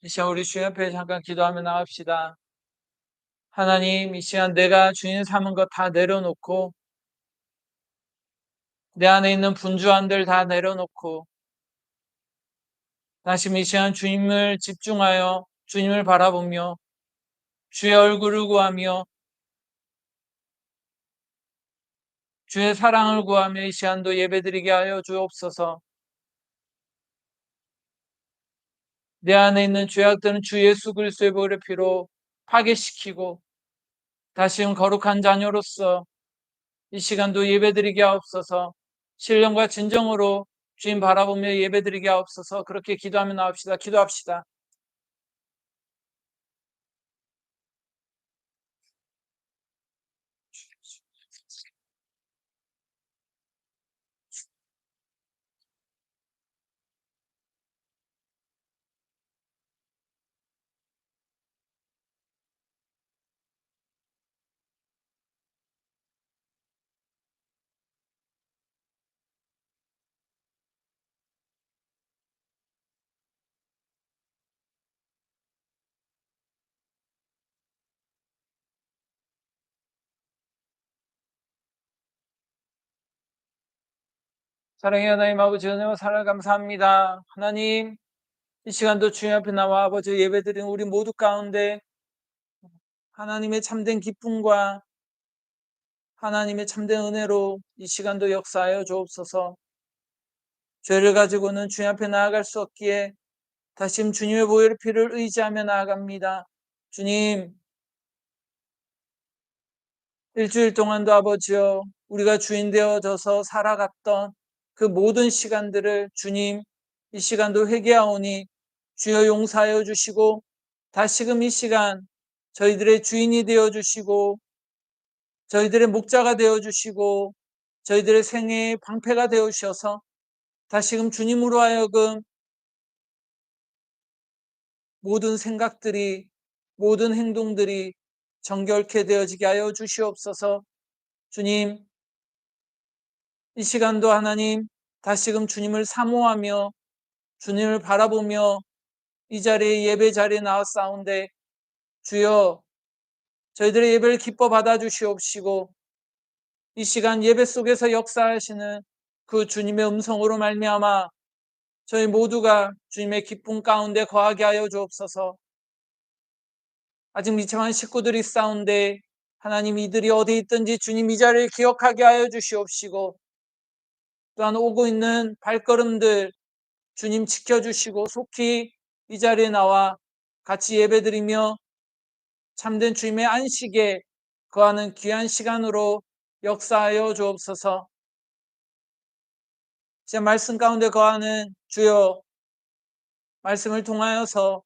이 시간 우리 주님 앞에 잠깐 기도하며 나갑시다. 하나님, 이 시간 내가 주님 삼은 것 다 내려놓고 내 안에 있는 분주함들 다 내려놓고 다시 이 시간 주님을 집중하여 주님을 바라보며 주의 얼굴을 구하며 주의 사랑을 구하며 이 시간도 예배드리게 하여 주옵소서. 내 안에 있는 죄악들은 주 예수 그리스도의 보혈의 피로 파괴시키고 다시금 거룩한 자녀로서 이 시간도 예배드리게 하옵소서. 신령과 진정으로 주님 바라보며 예배드리게 하옵소서. 그렇게 기도하며 나옵시다. 기도합시다. 사랑의 하나님 아버지, 은혜와 사랑을 감사합니다. 하나님, 이 시간도 주님 앞에 나와 아버지 예배드리는 우리 모두 가운데 하나님의 참된 기쁨과 하나님의 참된 은혜로 이 시간도 역사하여 주옵소서. 죄를 가지고는 주님 앞에 나아갈 수 없기에 다시 주님의 보혈의 피를 의지하며 나아갑니다. 주님, 일주일 동안도 아버지여 우리가 주인 되어져서 살아갔던 그 모든 시간들을 주님 이 시간도 회개하오니 주여 용서하여 주시고 다시금 이 시간 저희들의 주인이 되어 주시고 저희들의 목자가 되어 주시고 저희들의 생애의 방패가 되어 주셔서 다시금 주님으로 하여금 모든 생각들이 모든 행동들이 정결케 되어지게 하여 주시옵소서. 주님, 이 시간도 하나님 다시금 주님을 사모하며 주님을 바라보며 이 자리에 예배 자리에 나왔사온데 주여 저희들의 예배를 기뻐 받아 주시옵시고 이 시간 예배 속에서 역사하시는 그 주님의 음성으로 말미암아 저희 모두가 주님의 기쁨 가운데 거하게 하여 주옵소서. 아직 미창한 식구들이 싸운데 하나님 이들이 어디 있든지 주님 이 자리를 기억하게 하여 주시옵시고 또한 오고 있는 발걸음들 주님 지켜주시고 속히 이 자리에 나와 같이 예배드리며 참된 주님의 안식에 거하는 귀한 시간으로 역사하여 주옵소서. 제 말씀 가운데 거하는 주여 말씀을 통하여서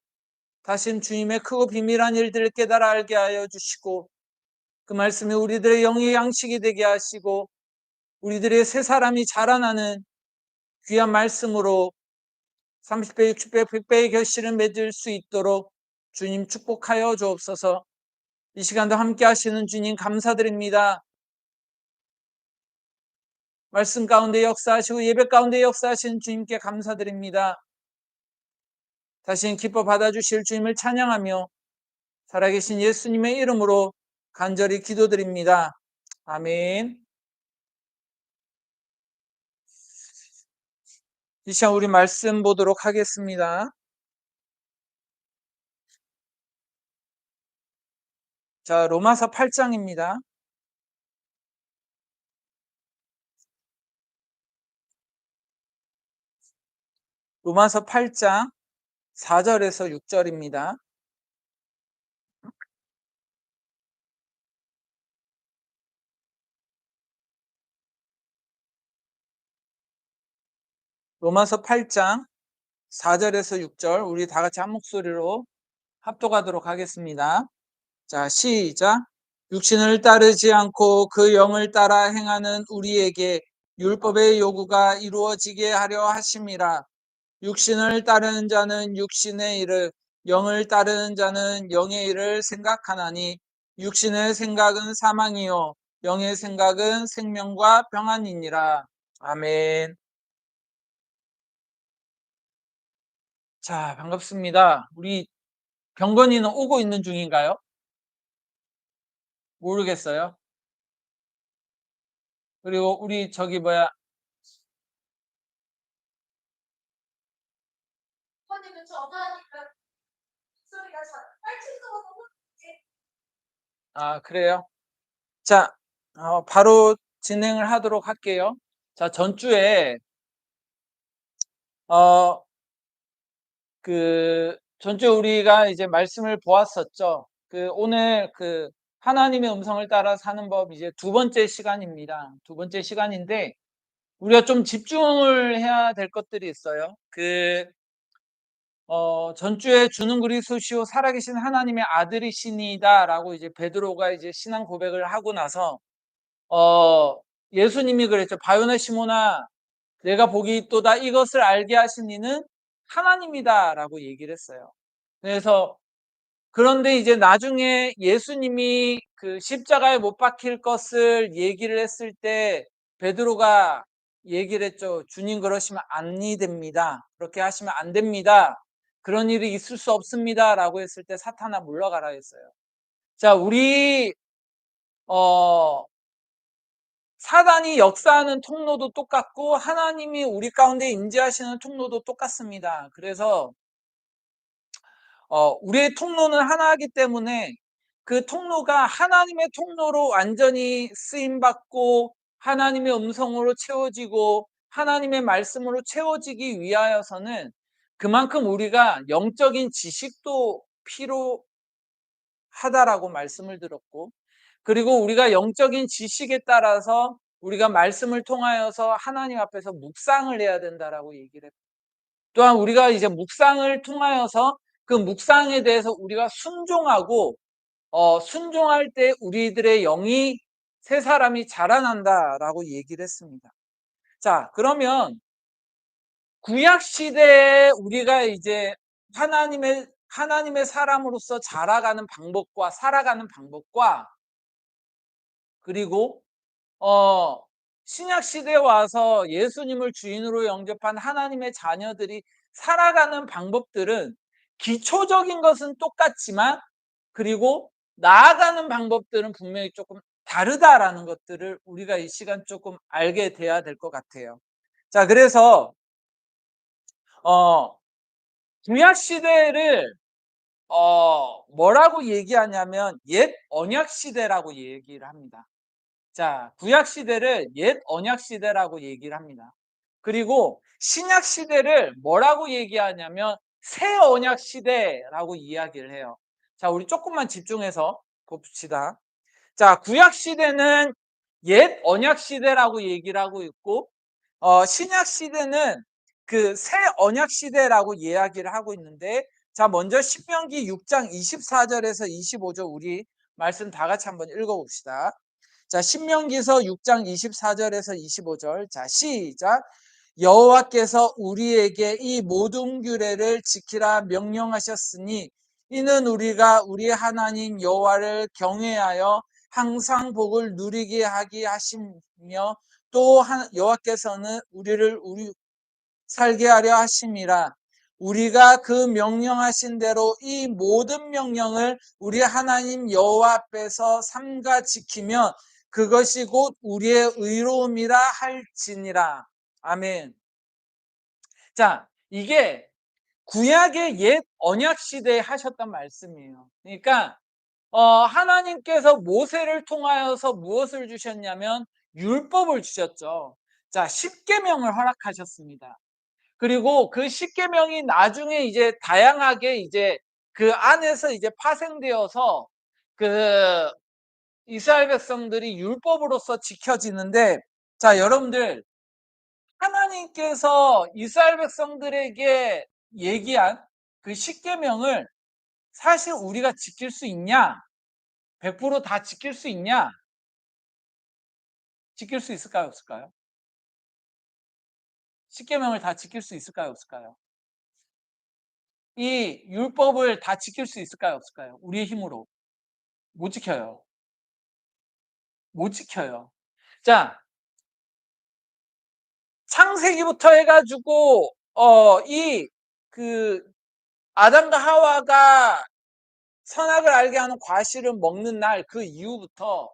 다시 주님의 크고 비밀한 일들을 깨달아 알게 하여 주시고 그 말씀이 우리들의 영의 양식이 되게 하시고 우리들의 새 사람이 자라나는 귀한 말씀으로 30배, 60배, 100배의 결실을 맺을 수 있도록 주님 축복하여 주옵소서. 이 시간도 함께 하시는 주님 감사드립니다. 말씀 가운데 역사하시고 예배 가운데 역사하시는 주님께 감사드립니다. 다시는 기뻐 받아주실 주님을 찬양하며 살아계신 예수님의 이름으로 간절히 기도드립니다. 아멘. 이 시간 우리 말씀 보도록 하겠습니다. 자, 로마서 8장입니다. 로마서 8장 4절에서 6절입니다. 로마서 8장 4절에서 6절 우리 다 같이 한 목소리로 합독하도록 하겠습니다. 자, 시작. 육신을 따르지 않고 그 영을 따라 행하는 우리에게 율법의 요구가 이루어지게 하려 하심이라. 육신을 따르는 자는 육신의 일을, 영을 따르는 자는 영의 일을 생각하나니 육신의 생각은 사망이요 영의 생각은 생명과 평안이니라. 아멘. 자, 반갑습니다. 우리 병건이는 오고 있는 중인가요? 모르겠어요. 그리고 우리 저기 뭐야? 부모님은 전화하니까 목소리가 짧은 거 너무 아, 그래요? 자, 바로 진행을 하도록 할게요. 자, 전주에 어, 전주에 우리가 이제 말씀을 보았었죠. 오늘 하나님의 음성을 따라 사는 법 이제 두 번째 시간입니다. 두 번째 시간인데 우리가 좀 집중을 해야 될 것들이 있어요. 전주에 주는 그리스도시요 살아계신 하나님의 아들이시니다라고 이제 베드로가 이제 신앙 고백을 하고 나서 예수님이 그랬죠. 바요나 시몬아, 내가 복이 있도다. 이것을 알게 하신 이는 하나님이다라고 얘기를 했어요. 그래서 그런데 이제 나중에 예수님이 그 십자가에 못 박힐 것을 얘기를 했을 때 베드로가 얘기를 했죠. 주님, 그러시면 아니 됩니다. 그렇게 하시면 안 됩니다. 그런 일이 있을 수 없습니다. 라고 했을 때 사탄아 물러가라 했어요. 자, 우리 사단이 역사하는 통로도 똑같고 하나님이 우리 가운데 임재하시는 통로도 똑같습니다. 그래서 우리의 통로는 하나이기 때문에 그 통로가 하나님의 통로로 완전히 쓰임받고 하나님의 음성으로 채워지고 하나님의 말씀으로 채워지기 위하여서는 그만큼 우리가 영적인 지식도 필요하다라고 말씀을 들었고, 그리고 우리가 영적인 지식에 따라서 우리가 말씀을 통하여서 하나님 앞에서 묵상을 해야 된다라고 얘기를 했고, 또한 우리가 이제 묵상을 통하여서 그 묵상에 대해서 우리가 순종하고 순종할 때 우리들의 영이 새 사람이 자라난다라고 얘기를 했습니다. 자, 그러면 구약 시대에 우리가 이제 하나님의 사람으로서 자라가는 방법과 살아가는 방법과, 그리고 어, 신약 시대에 와서 예수님을 주인으로 영접한 하나님의 자녀들이 살아가는 방법들은 기초적인 것은 똑같지만, 그리고 나아가는 방법들은 분명히 조금 다르다라는 것들을 우리가 이 시간 조금 알게 돼야 될 것 같아요. 자, 그래서 어, 구약 시대를 뭐라고 얘기하냐면 옛 언약 시대라고 얘기를 합니다. 자, 구약 시대를 옛 언약 시대라고 얘기를 합니다. 그리고 신약 시대를 뭐라고 얘기하냐면 새 언약 시대라고 이야기를 해요. 자, 우리 조금만 집중해서 봅시다. 자, 구약 시대는 옛 언약 시대라고 얘기를 하고 있고, 신약 시대는 그 새 언약 시대라고 이야기를 하고 있는데, 자, 먼저 신명기 6장 24절에서 25절 우리 말씀 다 같이 한번 읽어봅시다. 자, 신명기서 6장 24절에서 25절. 자, 시작. 여호와께서 우리에게 이 모든 규례를 지키라 명령하셨으니 이는 우리가 우리 하나님 여호와를 경외하여 항상 복을 누리게 하게 하시며 또 여호와께서는 우리를 살게 하려 하심이라. 우리가 그 명령하신 대로 이 모든 명령을 우리 하나님 여호와 앞에서 삼가 지키면 그것이 곧 우리의 의로움이라 할지니라. 아멘. 자, 이게 구약의 옛 언약 시대에 하셨던 말씀이에요. 그러니까 하나님께서 모세를 통하여서 무엇을 주셨냐면 율법을 주셨죠. 자, 십계명을 허락하셨습니다. 그리고 그 십계명이 나중에 이제 다양하게 이제 그 안에서 이제 파생되어서 그 이스라엘 백성들이 율법으로서 지켜지는데, 자, 여러분들, 하나님께서 이스라엘 백성들에게 얘기한 그 십계명을 사실 우리가 지킬 수 있냐? 100%다 지킬 수 있냐? 지킬 수 있을까요, 없을까요? 십계명을 다 지킬 수 있을까요, 없을까요? 이 율법을 다 지킬 수 있을까요, 없을까요? 우리의 힘으로 못 지켜요. 못 지켜요. 자, 창세기부터 해가지고 이그 아담과 하와가 선악을 알게 하는 과실을 먹는 날 그 이후부터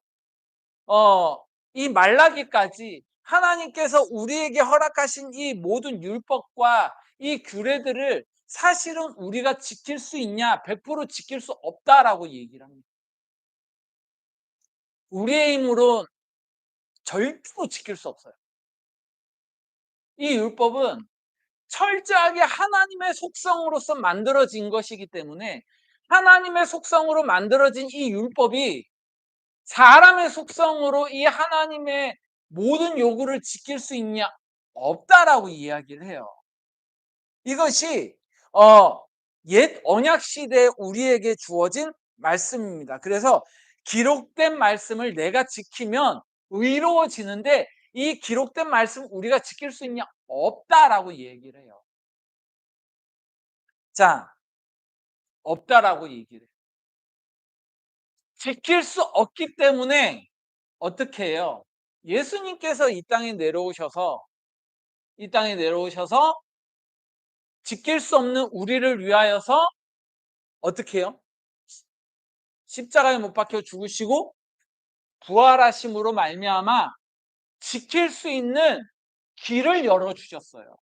이 말라기까지 하나님께서 우리에게 허락하신 이 모든 율법과 이 규례들을 사실은 우리가 지킬 수 있냐? 100% 지킬 수 없다라고 얘기를 합니다. 우리의 힘으로 절대로 지킬 수 없어요. 이 율법은 철저하게 하나님의 속성으로서 만들어진 것이기 때문에 하나님의 속성으로 만들어진 이 율법이 사람의 속성으로 이 하나님의 모든 요구를 지킬 수 있냐? 없다라고 이야기를 해요. 이것이 옛 언약 시대에 우리에게 주어진 말씀입니다. 그래서 기록된 말씀을 내가 지키면 의로워지는데 이 기록된 말씀 우리가 지킬 수 있냐? 없다라고 얘기를 해요. 자, 없다라고 얘기를 해요. 지킬 수 없기 때문에 어떻게 해요? 예수님께서 이 땅에 내려오셔서 지킬 수 없는 우리를 위하여서 어떻게 해요? 십자가에 못 박혀 죽으시고 부활하심으로 말미암아 지킬 수 있는 길을 열어주셨어요.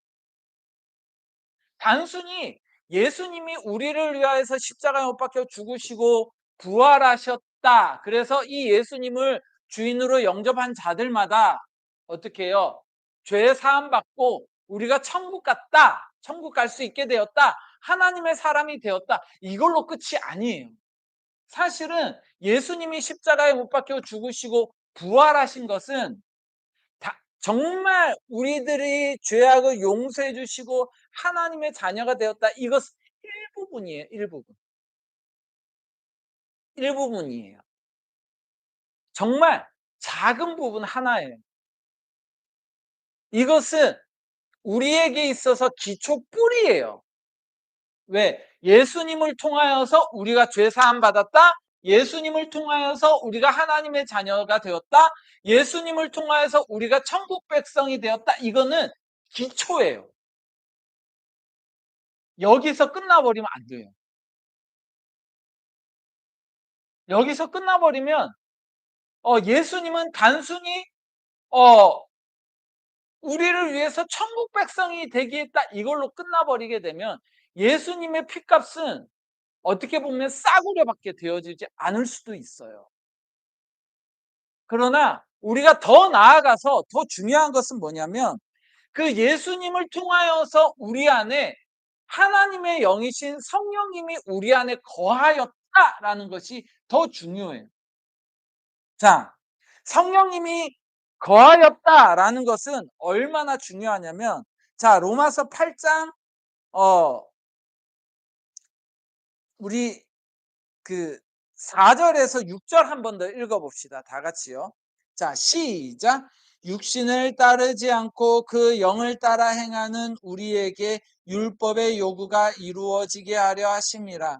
단순히 예수님이 우리를 위하여서 십자가에 못 박혀 죽으시고 부활하셨다. 그래서 이 예수님을 주인으로 영접한 자들마다 어떻게 해요? 죄 사함 받고 우리가 천국 갔다. 천국 갈 수 있게 되었다. 하나님의 사람이 되었다. 이걸로 끝이 아니에요. 사실은 예수님이 십자가에 못 박혀 죽으시고 부활하신 것은 정말 우리들이 죄악을 용서해 주시고 하나님의 자녀가 되었다. 이것 일부분이에요. 일부분이에요. 정말 작은 부분 하나예요. 이것은 우리에게 있어서 기초 뿌리예요. 왜? 예수님을 통하여서 우리가 죄 사함 받았다. 예수님을 통하여서 우리가 하나님의 자녀가 되었다. 예수님을 통하여서 우리가 천국 백성이 되었다. 이거는 기초예요. 여기서 끝나버리면 안 돼요. 여기서 끝나버리면 예수님은 단순히 우리를 위해서 천국 백성이 되게 했다. 이걸로 끝나버리게 되면 예수님의 핏값은 어떻게 보면 싸구려밖에 되어지지 않을 수도 있어요. 그러나 우리가 더 나아가서 더 중요한 것은 뭐냐면 그 예수님을 통하여서 우리 안에 하나님의 영이신 성령님이 우리 안에 거하였다라는 것이 더 중요해요. 자, 성령님이 거하였다라는 것은 얼마나 중요하냐면 자, 로마서 8장 우리 그 4절에서 6절 한 번 더 읽어봅시다. 다 같이요. 자, 시작. 육신을 따르지 않고 그 영을 따라 행하는 우리에게 율법의 요구가 이루어지게 하려 하심이라.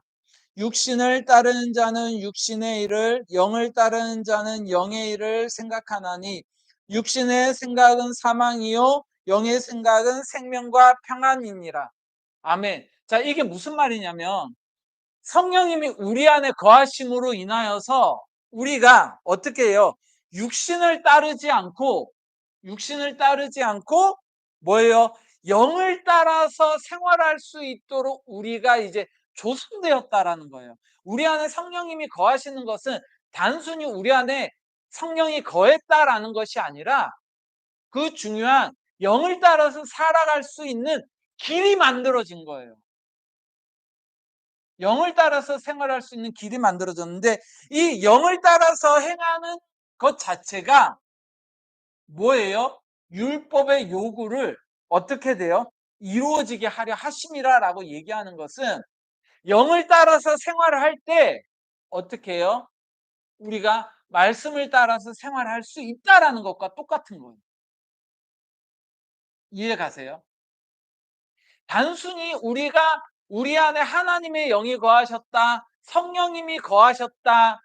육신을 따르는 자는 육신의 일을, 영을 따르는 자는 영의 일을 생각하나니 육신의 생각은 사망이요 영의 생각은 생명과 평안이니라. 아멘. 자, 이게 무슨 말이냐면 성령님이 우리 안에 거하심으로 인하여서 우리가 어떻게 해요? 육신을 따르지 않고 뭐예요? 영을 따라서 생활할 수 있도록 우리가 이제 조성되었다라는 거예요. 우리 안에 성령님이 거하시는 것은 단순히 우리 안에 성령이 거했다라는 것이 아니라 그 중요한 영을 따라서 살아갈 수 있는 길이 만들어진 거예요. 영을 따라서 생활할 수 있는 길이 만들어졌는데 이 영을 따라서 행하는 것 자체가 뭐예요? 율법의 요구를 어떻게 돼요? 이루어지게 하려 하심이라라고 얘기하는 것은 영을 따라서 생활을 할 때 어떻게 해요? 우리가 말씀을 따라서 생활할 수 있다라는 것과 똑같은 거예요. 이해 가세요? 단순히 우리가 우리 안에 하나님의 영이 거하셨다, 성령님이 거하셨다,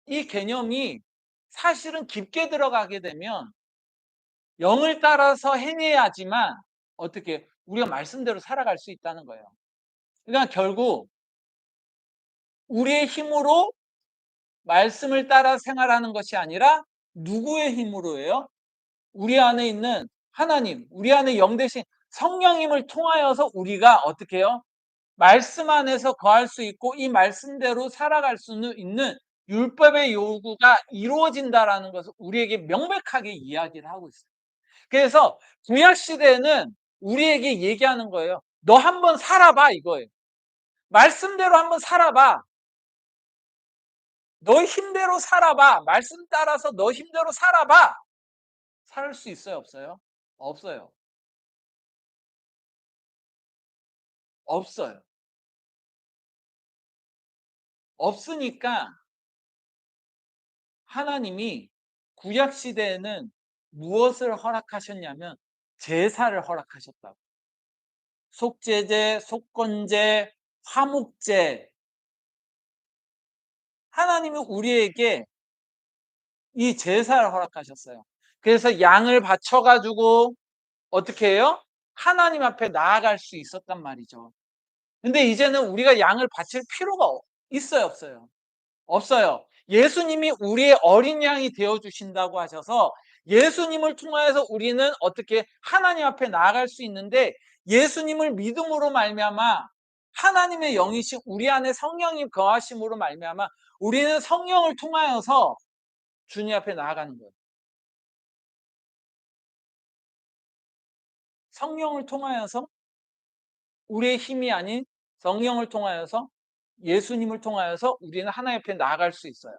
이 개념이 사실은 깊게 들어가게 되면 영을 따라서 행해야지만 어떻게 우리가 말씀대로 살아갈 수 있다는 거예요. 그러니까 결국 우리의 힘으로 말씀을 따라 생활하는 것이 아니라 누구의 힘으로예요? 우리 안에 있는 하나님, 우리 안에 영 대신 성령님을 통하여서 우리가 어떻게 해요? 말씀 안에서 거할 수 있고 이 말씀대로 살아갈 수 있는 율법의 요구가 이루어진다라는 것을 우리에게 명백하게 이야기를 하고 있어요. 그래서 구약 시대에는 우리에게 얘기하는 거예요. 너 한번 살아봐 이거예요. 말씀대로 한번 살아봐. 너 힘대로 살아봐. 말씀 따라서 너 힘대로 살아봐. 살 수 있어요, 없어요? 없어요. 없어요. 없으니까 하나님이 구약 시대에는 무엇을 허락하셨냐면 제사를 허락하셨다고. 속죄제, 속건제, 화목제. 하나님이 우리에게 이 제사를 허락하셨어요. 그래서 양을 바쳐가지고 어떻게 해요? 하나님 앞에 나아갈 수 있었단 말이죠. 근데 이제는 우리가 양을 바칠 필요가 있어요, 없어요? 없어요. 예수님이 우리의 어린 양이 되어 주신다고 하셔서 예수님을 통하여서 우리는 어떻게 하나님 앞에 나아갈 수 있는데 예수님을 믿음으로 말미암아 하나님의 영이신 우리 안에 성령이 거하심으로 말미암아 우리는 성령을 통하여서 주님 앞에 나아가는 거예요. 성령을 통하여서 우리의 힘이 아닌 성령을 통하여서 예수님을 통하여서 우리는 하나님 앞에 나아갈 수 있어요.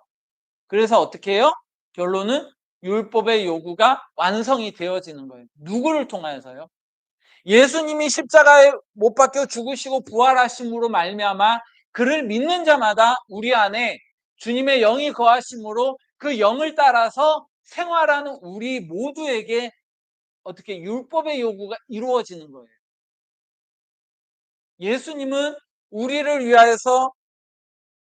그래서 어떻게 해요? 결론은 율법의 요구가 완성이 되어지는 거예요. 누구를 통하여서요? 예수님이 십자가에 못 박혀 죽으시고 부활하심으로 말미암아 그를 믿는 자마다 우리 안에 주님의 영이 거하심으로 그 영을 따라서 생활하는 우리 모두에게 어떻게 율법의 요구가 이루어지는 거예요. 예수님은 우리를 위하여서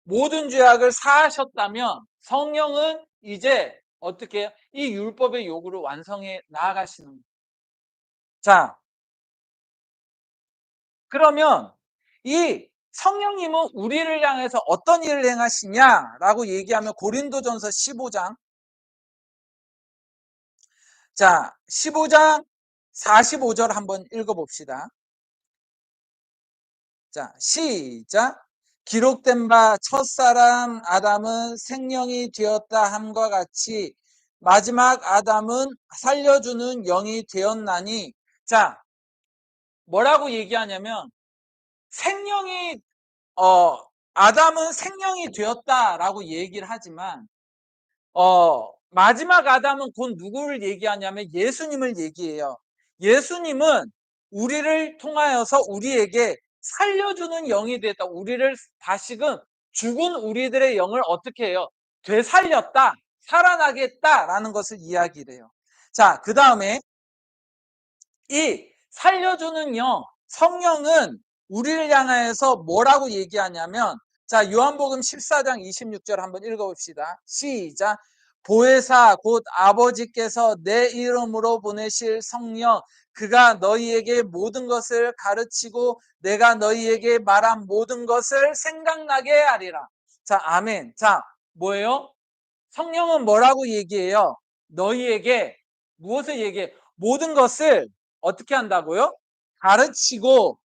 모든 죄악을 사하셨다면 성령은 이제 어떻게 이 율법의 요구를 완성해 나아가시는 거예요. 자, 그러면 이 성령님은 우리를 향해서 어떤 일을 행하시냐라고 얘기하면 고린도전서 15장 자, 15장 45절 한번 읽어봅시다. 자, 시작. 기록된 바 첫사람 아담은 생명이 되었다 함과 같이 마지막 아담은 살려주는 영이 되었나니 자, 뭐라고 얘기하냐면 생명이 아담은 생명이 되었다라고 얘기를 하지만 마지막 아담은 곧 누구를 얘기하냐면 예수님을 얘기해요. 예수님은 우리를 통하여서 우리에게 살려주는 영이 됐다. 우리를 다시금 죽은 우리들의 영을 어떻게 해요? 되살렸다. 살아나게 했다라는 것을 이야기를 해요. 자, 그 다음에 이 살려주는 영, 성령은 우리를 향하여서 뭐라고 얘기하냐면 자, 요한복음 14장 26절 한번 읽어봅시다. 시작. 보혜사 곧 아버지께서 내 이름으로 보내실 성령 그가 너희에게 모든 것을 가르치고 내가 너희에게 말한 모든 것을 생각나게 하리라. 자, 아멘. 자, 뭐예요? 성령은 뭐라고 얘기해요? 너희에게 무엇을 얘기해? 모든 것을 어떻게 한다고요? 가르치고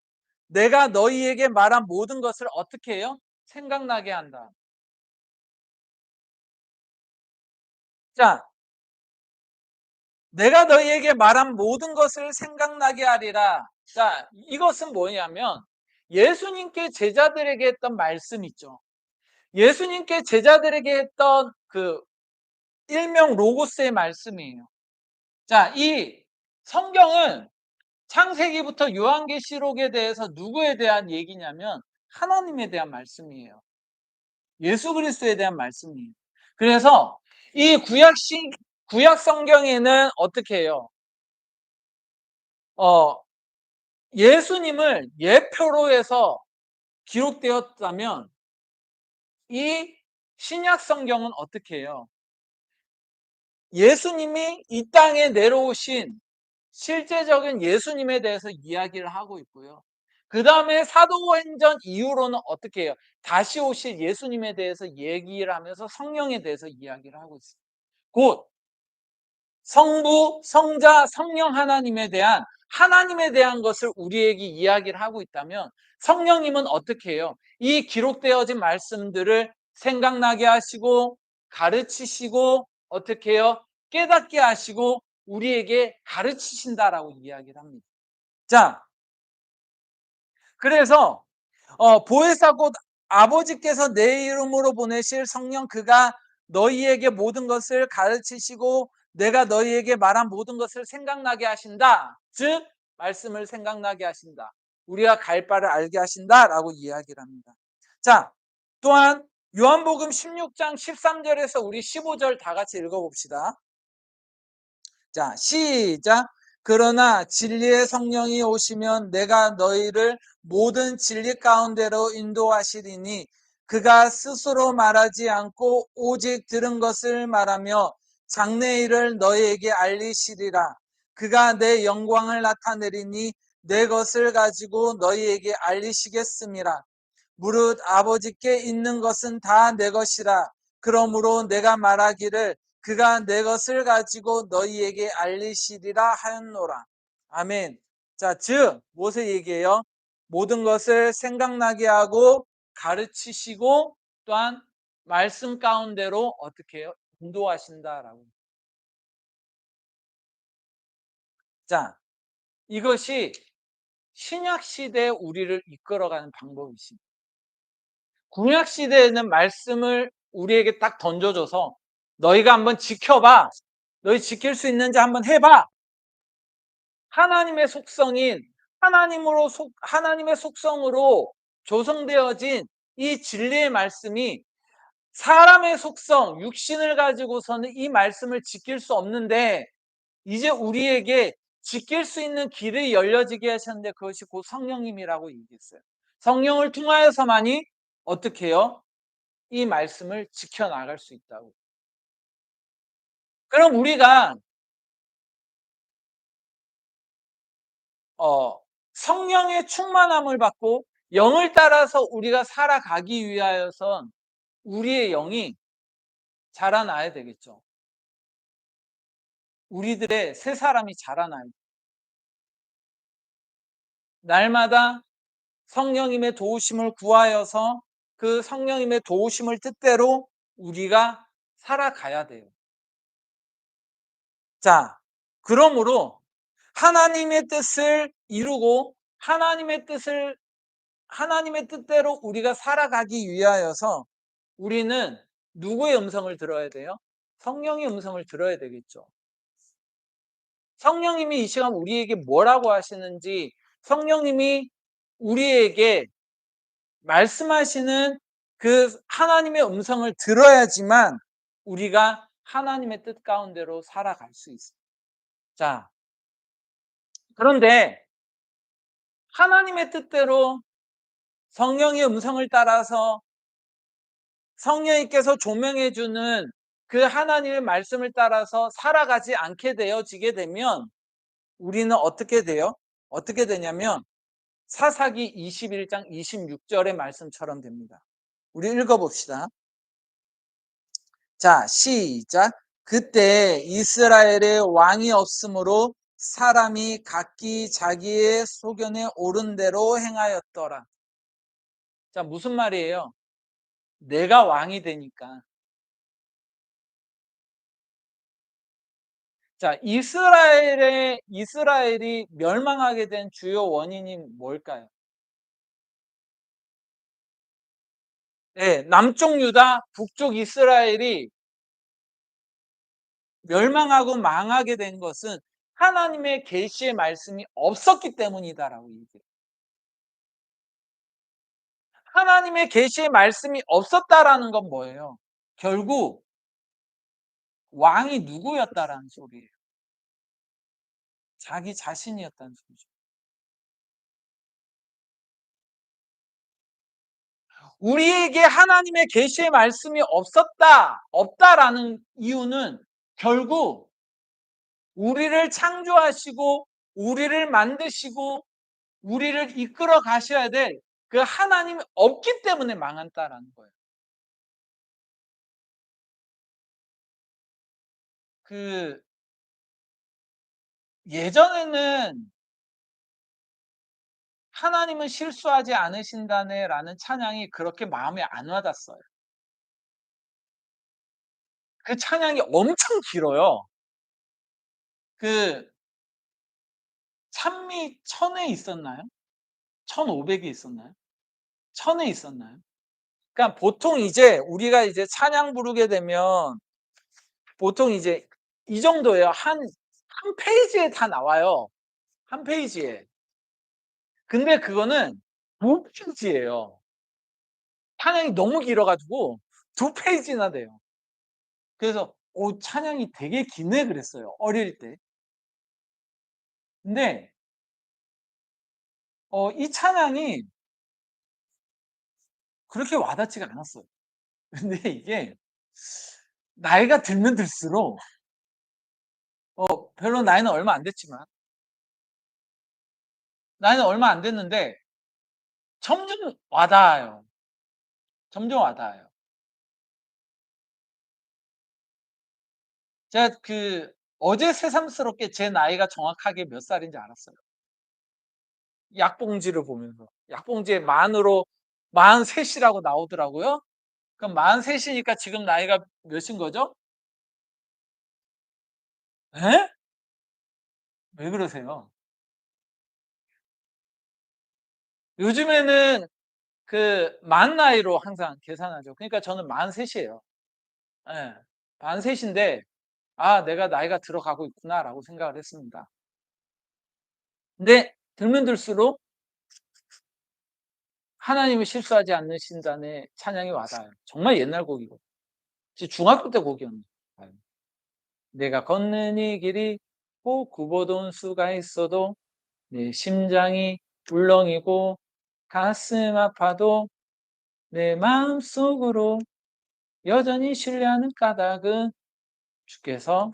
내가 너희에게 말한 모든 것을 어떻게 해요? 생각나게 한다. 자, 내가 너희에게 말한 모든 것을 생각나게 하리라. 자, 이것은 뭐냐면 예수님께 제자들에게 했던 말씀 있죠. 예수님께 제자들에게 했던 그 일명 로고스의 말씀이에요. 자, 이 성경은 창세기부터 요한계시록에 대해서 누구에 대한 얘기냐면 하나님에 대한 말씀이에요. 예수 그리스도에 대한 말씀이에요. 그래서 이 구약 성경에는 어떻게 해요? 예수님을 예표로 해서 기록되었다면 이 신약 성경은 어떻게 해요? 예수님이 이 땅에 내려오신 실제적인 예수님에 대해서 이야기를 하고 있고요. 그 다음에 사도행전 이후로는 어떻게 해요? 다시 오실 예수님에 대해서 얘기를 하면서 성령에 대해서 이야기를 하고 있어요. 곧 성부, 성자, 성령 하나님에 대한 것을 우리에게 이야기를 하고 있다면 성령님은 어떻게 해요? 이 기록되어진 말씀들을 생각나게 하시고 가르치시고 어떻게 해요? 깨닫게 하시고 우리에게 가르치신다라고 이야기를 합니다. 자, 그래서 보혜사 곧 아버지께서 내 이름으로 보내실 성령 그가 너희에게 모든 것을 가르치시고 내가 너희에게 말한 모든 것을 생각나게 하신다. 즉 말씀을 생각나게 하신다. 우리가 갈 바를 알게 하신다라고 이야기를 합니다. 자, 또한 요한복음 16장 13절에서 우리 15절 다 같이 읽어봅시다. 자, 시작. 그러나 진리의 성령이 오시면 내가 너희를 모든 진리 가운데로 인도하시리니 그가 스스로 말하지 않고 오직 들은 것을 말하며 장래일을 너희에게 알리시리라. 그가 내 영광을 나타내리니 내 것을 가지고 너희에게 알리시겠음이라. 무릇 아버지께 있는 것은 다 내 것이라. 그러므로 내가 말하기를 그가 내 것을 가지고 너희에게 알리시리라 하였노라. 아멘. 자, 즉 무엇을 얘기해요? 모든 것을 생각나게 하고 가르치시고 또한 말씀 가운데로 어떻게 해요? 인도하신다라고. 자, 이것이 신약 시대에 우리를 이끌어가는 방법이십니다. 구약 시대에는 말씀을 우리에게 딱 던져줘서 너희가 한번 지켜봐. 너희 지킬 수 있는지 한번 해봐. 하나님의 속성인 하나님의 속성으로 조성되어진 이 진리의 말씀이 사람의 속성, 육신을 가지고서는 이 말씀을 지킬 수 없는데 이제 우리에게 지킬 수 있는 길이 열려지게 하셨는데 그것이 곧 성령님이라고 얘기했어요. 성령을 통하여서만이 어떻게 해요? 이 말씀을 지켜나갈 수 있다고. 그럼 우리가 성령의 충만함을 받고 영을 따라서 우리가 살아가기 위하여선 우리의 영이 자라나야 되겠죠. 우리들의 새 사람이 자라나야 돼. 날마다 성령님의 도우심을 구하여서 그 성령님의 도우심을 뜻대로 우리가 살아가야 돼요. 자, 그러므로 하나님의 뜻을 이루고 하나님의 뜻대로 우리가 살아가기 위하여서 우리는 누구의 음성을 들어야 돼요? 성령의 음성을 들어야 되겠죠. 성령님이 이 시간 우리에게 뭐라고 하시는지 성령님이 우리에게 말씀하시는 그 하나님의 음성을 들어야지만 우리가 하나님의 뜻 가운데로 살아갈 수 있어요. 자, 그런데 하나님의 뜻대로 성령의 음성을 따라서 성령님께서 조명해 주는 그 하나님의 말씀을 따라서 살아가지 않게 되어지게 되면 우리는 어떻게 돼요? 어떻게 되냐면 사사기 21장 26절의 말씀처럼 됩니다. 우리 읽어봅시다. 자, 시작. 그때 이스라엘에 왕이 없으므로 사람이 각기 자기의 소견에 옳은 대로 행하였더라. 자, 무슨 말이에요? 내가 왕이 되니까. 자, 이스라엘이 멸망하게 된 주요 원인이 뭘까요? 네, 남쪽 유다, 북쪽 이스라엘이 멸망하고 망하게 된 것은 하나님의 계시의 말씀이 없었기 때문이다라고 얘기해요. 하나님의 계시의 말씀이 없었다라는 건 뭐예요? 결국 왕이 누구였다라는 소리예요. 자기 자신이었다는 소리죠. 우리에게 하나님의 계시의 말씀이 없다라는 이유는 결국 우리를 창조하시고 우리를 만드시고 우리를 이끌어 가셔야 될 그 하나님이 없기 때문에 망한다라는 거예요. 그 예전에는 하나님은 실수하지 않으신다네라는 찬양이 그렇게 마음에 안 와닿았어요. 그 찬양이 엄청 길어요. 그 찬미 1000에 있었나요? 1500이 있었나요? 1000에 있었나요? 그러니까 보통 이제 우리가 이제 찬양 부르게 되면 보통 이제 이 정도예요. 한 페이지에 다 나와요. 한 페이지에. 근데 그거는 두 페이지예요. 찬양이 너무 길어 가지고 두 페이지나 돼요. 그래서 찬양이 되게 기네 그랬어요, 어릴 때. 근데 이 찬양이 그렇게 와닿지가 않았어요. 근데 이게 나이가 들면 들수록 별로 나이는 얼마 안 됐지만 나이는 얼마 안 됐는데 점점 와닿아요. 점점 와닿아요. 제가 어제 새삼스럽게 제 나이가 정확하게 몇 살인지 알았어요. 약봉지를 보면서. 약봉지에 만으로 43 이라고 나오더라고요. 그럼 43 이니까 지금 나이가 몇인 거죠? 예? 왜 그러세요? 요즘에는 만 나이로 항상 계산하죠. 그러니까 저는 43 이에요. 예. 43 인데 '아 내가 나이가 들어가고 있구나.'라고 생각을 했습니다. 근데 들면 들수록 하나님이 실수하지 않으신다는 찬양이 와닿아요. 정말 옛날 곡이고 중학교 때 곡이었는데 내가 걷는 이 길이 꼭 굽어돈 수가 있어도 내 심장이 울렁이고 가슴 아파도 내 마음속으로 여전히 신뢰하는 까닭은 주께서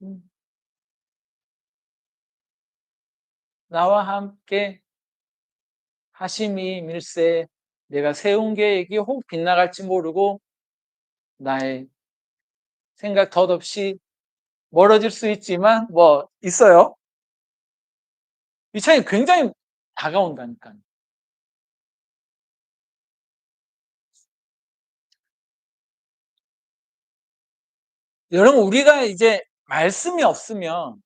음, 나와 함께 하심이 밀세 내가 세운 계획이 혹 빗나갈지 모르고 나의 생각 덧없이 멀어질 수 있지만 뭐 있어요. 이 차이 굉장히 다가온다니까요. 여러분 우리가 이제 말씀이 없으면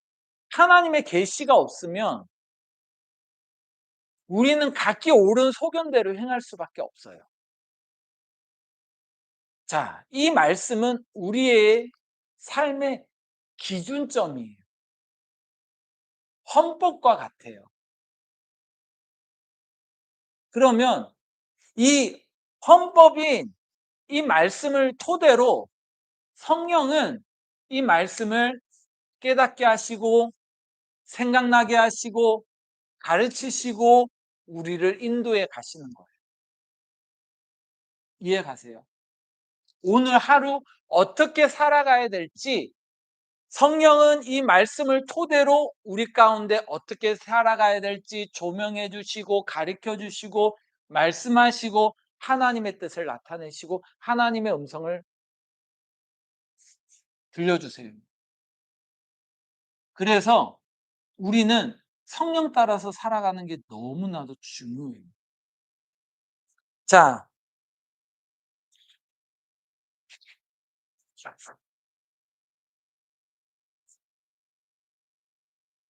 하나님의 계시가 없으면 우리는 각기 옳은 소견대로 행할 수밖에 없어요. 자, 이 말씀은 우리의 삶의 기준점이에요. 헌법과 같아요. 그러면 이 헌법인 이 말씀을 토대로 성령은 이 말씀을 깨닫게 하시고 생각나게 하시고 가르치시고 우리를 인도해 가시는 거예요. 이해 가세요? 오늘 하루 어떻게 살아가야 될지 성령은 이 말씀을 토대로 우리 가운데 어떻게 살아가야 될지 조명해 주시고 가르쳐 주시고 말씀하시고 하나님의 뜻을 나타내시고 하나님의 음성을 들려주세요. 그래서 우리는 성령 따라서 살아가는 게 너무나도 중요해요. 자,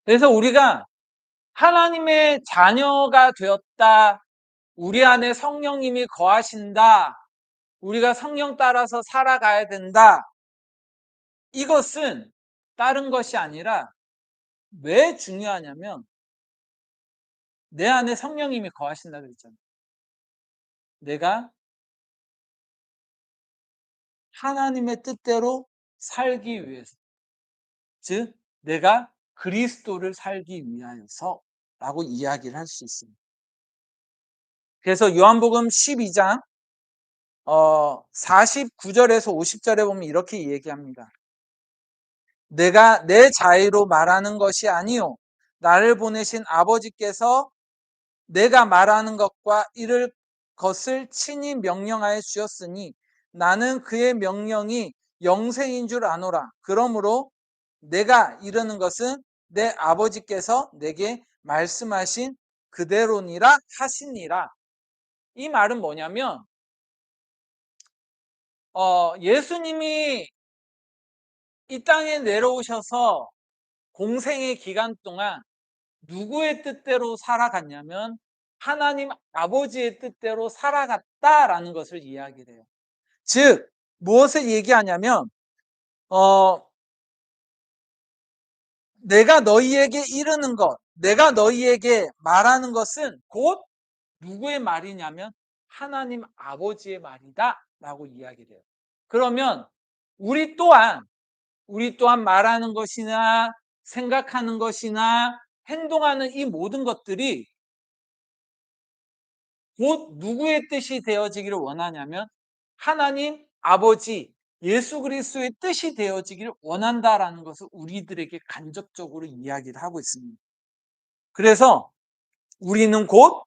그래서 우리가 하나님의 자녀가 되었다. 우리 안에 성령님이 거하신다. 우리가 성령 따라서 살아가야 된다. 이것은 다른 것이 아니라 왜 중요하냐면 내 안에 성령님이 거하신다 그랬잖아요. 내가 하나님의 뜻대로 살기 위해서. 즉 내가 그리스도를 살기 위하여서라고 이야기를 할 수 있습니다. 그래서 요한복음 12장 49절에서 50절에 보면 이렇게 얘기합니다. 내가 내 자의로 말하는 것이 아니요 나를 보내신 아버지께서 내가 말하는 것과 이를 것을 친히 명령하여 주었으니 나는 그의 명령이 영생인 줄 아노라. 그러므로 내가 이르는 것은 내 아버지께서 내게 말씀하신 그대로니라 하시니라. 이 말은 뭐냐면 예수님이 이 땅에 내려오셔서 공생의 기간 동안 누구의 뜻대로 살아갔냐면 하나님 아버지의 뜻대로 살아갔다라는 것을 이야기를 해요. 즉 무엇을 얘기하냐면 내가 너희에게 이르는 것, 내가 너희에게 말하는 것은 곧 누구의 말이냐면 하나님 아버지의 말이다 라고 이야기를 해요. 그러면 우리 또한 말하는 것이나 생각하는 것이나 행동하는 이 모든 것들이 곧 누구의 뜻이 되어지기를 원하냐면 하나님 아버지 예수 그리스도의 뜻이 되어지기를 원한다라는 것을 우리들에게 간접적으로 이야기를 하고 있습니다. 그래서 우리는 곧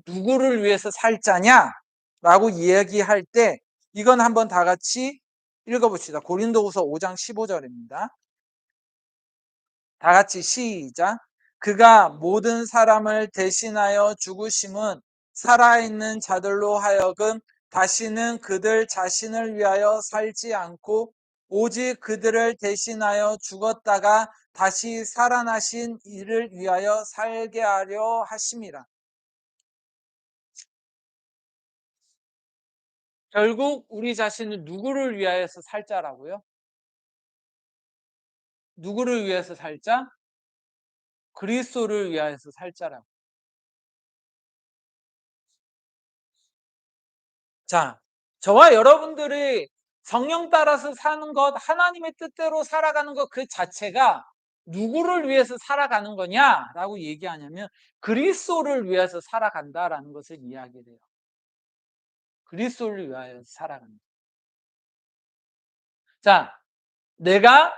누구를 위해서 살 자냐라고 이야기할 때 이건 한번 다 같이 읽어봅시다. 고린도후서 5장 15절입니다. 다 같이 시작. 그가 모든 사람을 대신하여 죽으심은 살아있는 자들로 하여금 다시는 그들 자신을 위하여 살지 않고 오직 그들을 대신하여 죽었다가 다시 살아나신 이를 위하여 살게 하려 하심이라. 결국 우리 자신은 누구를 위하여서 살자라고요? 누구를 위해서 살자? 그리스도를 위하여서 살자라고. 자, 저와 여러분들이 성령 따라서 사는 것, 하나님의 뜻대로 살아가는 것 그 자체가 누구를 위해서 살아가는 거냐라고 얘기하냐면 그리스도를 위해서 살아간다라는 것을 이야기를 해요. 그리스도를 위하여 살아간다. 자, 내가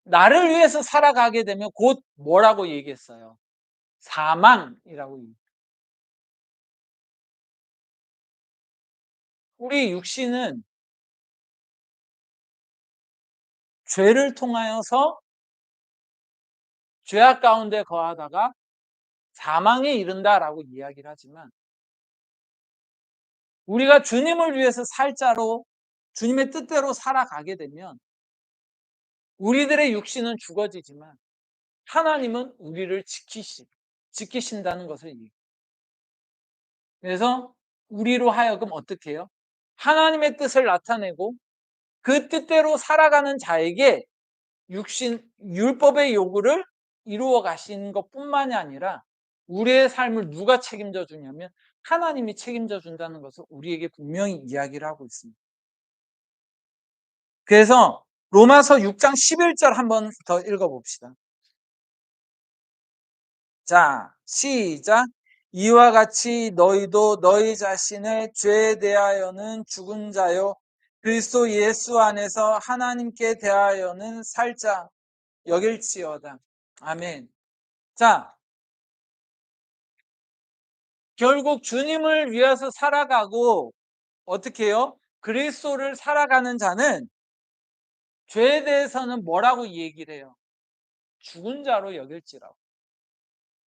나를 위해서 살아가게 되면 곧 뭐라고 얘기했어요? 사망이라고 얘기해요. 우리 육신은 죄를 통하여서 죄악 가운데 거하다가 사망에 이른다라고 이야기를 하지만 우리가 주님을 위해서 살자로 주님의 뜻대로 살아가게 되면 우리들의 육신은 죽어지지만 하나님은 우리를 지키신다는 것을 얘기해요. 그래서 우리로 하여금 어떻게 해요? 하나님의 뜻을 나타내고 그 뜻대로 살아가는 자에게 율법의 요구를 이루어 가시는 것뿐만이 아니라 우리의 삶을 누가 책임져 주냐면 하나님이 책임져 준다는 것을 우리에게 분명히 이야기를 하고 있습니다. 그래서 로마서 6장 11절 한번 더 읽어봅시다. 자, 시작. 이와 같이 너희도 너희 자신의 죄에 대하여는 죽은 자요 그리스도 예수 안에서 하나님께 대하여는 살자 여길지어다. 아멘. 자, 결국 주님을 위해서 살아가고 어떻게 해요? 그리스도를 살아가는 자는 죄에 대해서는 뭐라고 얘기를 해요? 죽은 자로 여길지라고.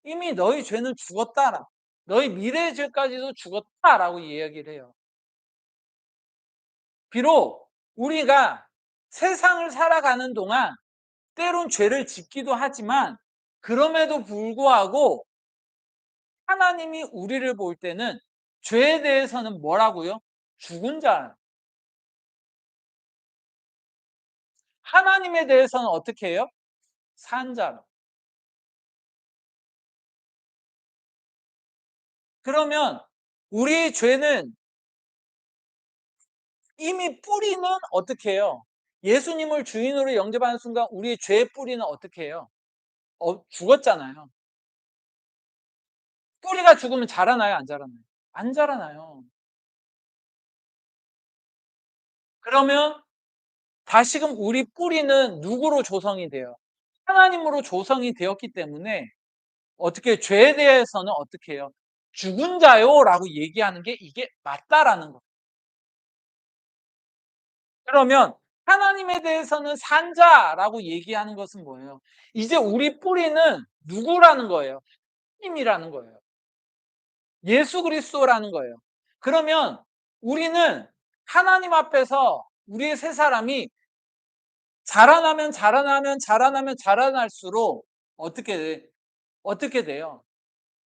이미 너희 죄는 죽었다라. 너희 미래의 죄까지도 죽었다라고 이야기를 해요. 비록 우리가 세상을 살아가는 동안 때론 죄를 짓기도 하지만 그럼에도 불구하고 하나님이 우리를 볼 때는 죄에 대해서는 뭐라고요? 죽은 자. 하나님에 대해서는 어떻게 해요? 산 자로. 그러면 우리의 죄는 이미 뿌리는 어떻게 해요? 예수님을 주인으로 영접하는 순간 우리의 죄의 뿌리는 어떻게 해요? 죽었잖아요. 뿌리가 죽으면 자라나요? 안 자라나요? 안 자라나요. 그러면 다시금 우리 뿌리는 누구로 조성이 돼요? 하나님으로 조성이 되었기 때문에 어떻게 죄에 대해서는 어떻게 해요? 죽은 자요라고 얘기하는 게 이게 맞다라는 거예요. 그러면 하나님에 대해서는 산 자라고 얘기하는 것은 뭐예요? 이제 우리 뿌리는 누구라는 거예요? 하나님이라는 거예요. 예수 그리스도라는 거예요. 그러면 우리는 하나님 앞에서 우리의 새 사람이 자라날수록 어떻게 돼요?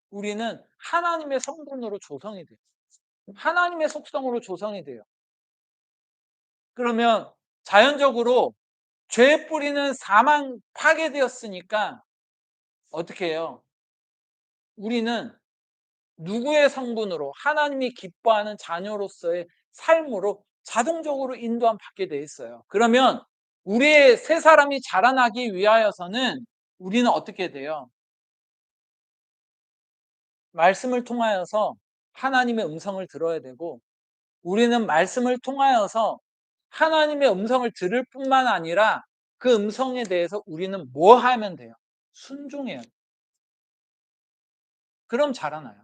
우리는 하나님의 성분으로 조성이 돼요. 하나님의 속성으로 조성이 돼요. 그러면 자연적으로 죄의 뿌리는 사망 파괴되었으니까 어떻게 해요? 우리는 누구의 성분으로 하나님이 기뻐하는 자녀로서의 삶으로 자동적으로 인도함 받게 돼 있어요. 그러면 우리의 새 사람이 자라나기 위하여서는 우리는 어떻게 돼요? 말씀을 통하여서 하나님의 음성을 들어야 되고 우리는 말씀을 통하여서 하나님의 음성을 들을 뿐만 아니라 그 음성에 대해서 우리는 뭐 하면 돼요? 순종해요. 그럼 자라나요.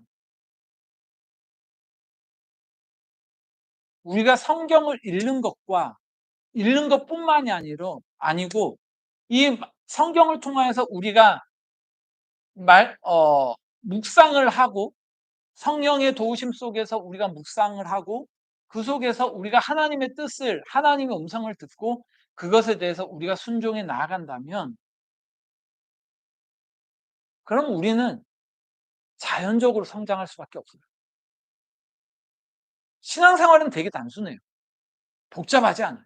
우리가 성경을 읽는 것뿐만이 아니고 이 성경을 통하여서 우리가 묵상을 하고 성령의 도우심 속에서 우리가 묵상을 하고 그 속에서 우리가 하나님의 뜻을 하나님의 음성을 듣고 그것에 대해서 우리가 순종해 나아간다면 그럼 우리는 자연적으로 성장할 수밖에 없어요. 신앙생활은 되게 단순해요. 복잡하지 않아요.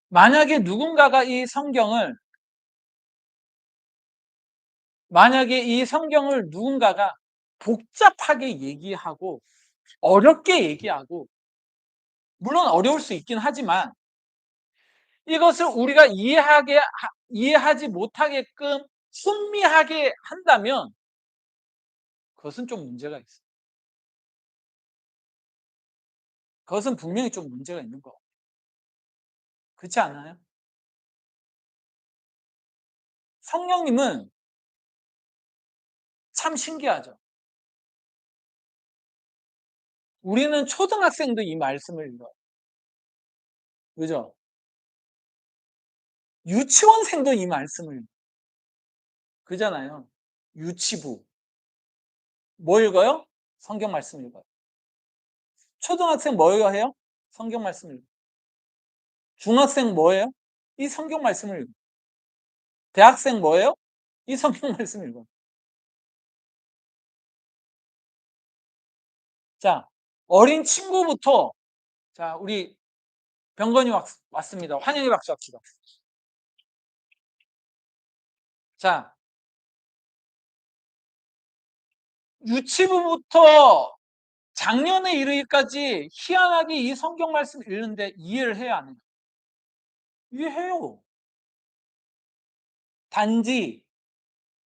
만약에 누군가가 이 성경을 누군가가 복잡하게 얘기하고 어렵게 얘기하고 물론 어려울 수 있긴 하지만 이것을 우리가 이해하지 못하게끔 순미하게 한다면 그것은 좀 문제가 있어요. 그것은 분명히 좀 문제가 있는 거. 그렇지 않아요? 성령님은 참 신기하죠. 우리는 초등학생도 이 말씀을 읽어요. 그죠? 유치원생도 이 말씀을 읽어요. 그잖아요. 유치부. 뭐 읽어요? 성경 말씀 읽어요. 초등학생 뭐 해요? 성경 말씀 읽어요. 중학생 뭐예요? 이 성경 말씀을 읽어요. 대학생 뭐예요? 이 성경 말씀을 읽어요. 자, 어린 친구부터 자, 우리 병건이 왔습니다. 환영의 박수 합시다. 자, 유치부부터 작년에 이르기까지 희한하게 이 성경 말씀 읽는데 이해를 해야 안 해요? 이해해요. 단지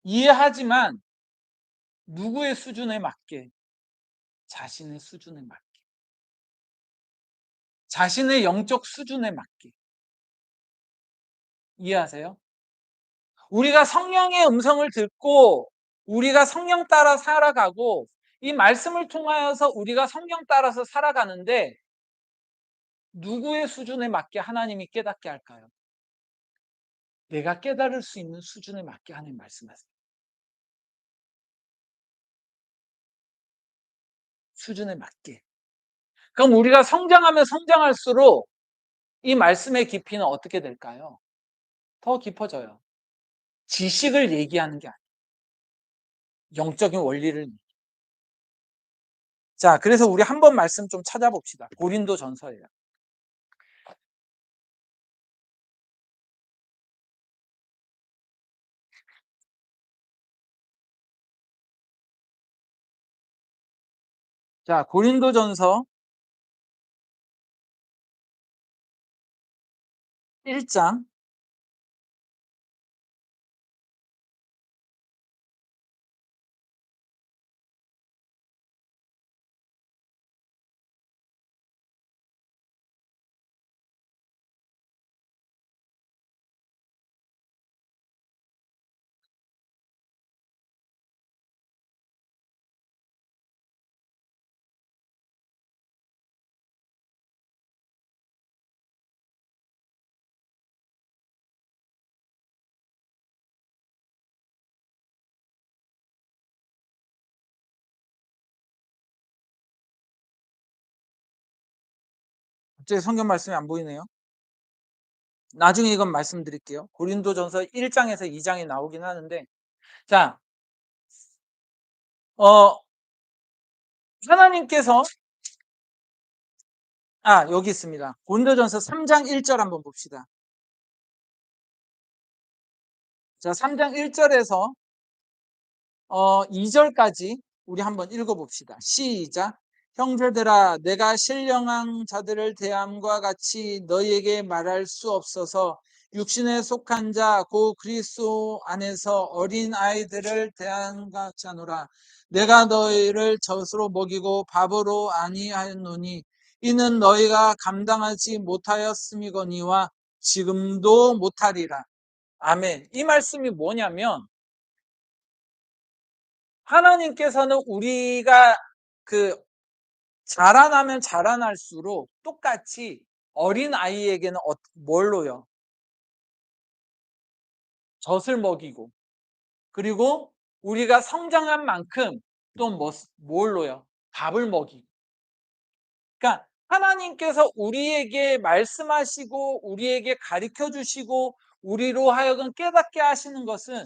이해하지만 누구의 수준에 맞게? 자신의 수준에 맞게. 자신의 영적 수준에 맞게. 이해하세요? 우리가 성령의 음성을 듣고 우리가 성령 따라 살아가고 이 말씀을 통하여서 우리가 성령 따라서 살아가는데 누구의 수준에 맞게 하나님이 깨닫게 할까요? 내가 깨달을 수 있는 수준에 맞게 하나님 말씀하세요. 수준에 맞게. 그럼 우리가 성장하면 성장할수록 이 말씀의 깊이는 어떻게 될까요? 더 깊어져요. 지식을 얘기하는 게 아니에요. 영적인 원리를. 자, 그래서 우리 한번 말씀 좀 찾아봅시다. 고린도 전서예요. 자, 고린도 전서 1장 갑자기 성경 말씀이 안 보이네요. 나중에 이건 말씀드릴게요. 고린도전서 1장에서 2장이 나오긴 하는데, 자, 하나님께서 여기 있습니다. 고린도전서 3장 1절 한번 봅시다. 자, 3장 1절에서 2절까지 우리 한번 읽어봅시다. 시작. 형제들아, 내가 신령한 자들을 대함과 같이 너희에게 말할 수 없어서 육신에 속한 자, 고 그리스도 안에서 어린 아이들을 대함과 같이 하노라. 내가 너희를 젖으로 먹이고 밥으로 아니하였노니 이는 너희가 감당하지 못하였음이거니와 지금도 못하리라. 아멘. 이 말씀이 뭐냐면, 하나님께서는 우리가 자라나면 자라날수록 똑같이 어린 아이에게는 뭘로요? 젖을 먹이고, 그리고 우리가 성장한 만큼 또 뭘로요? 밥을 먹이고. 그러니까 하나님께서 우리에게 말씀하시고 우리에게 가르쳐 주시고 우리로 하여금 깨닫게 하시는 것은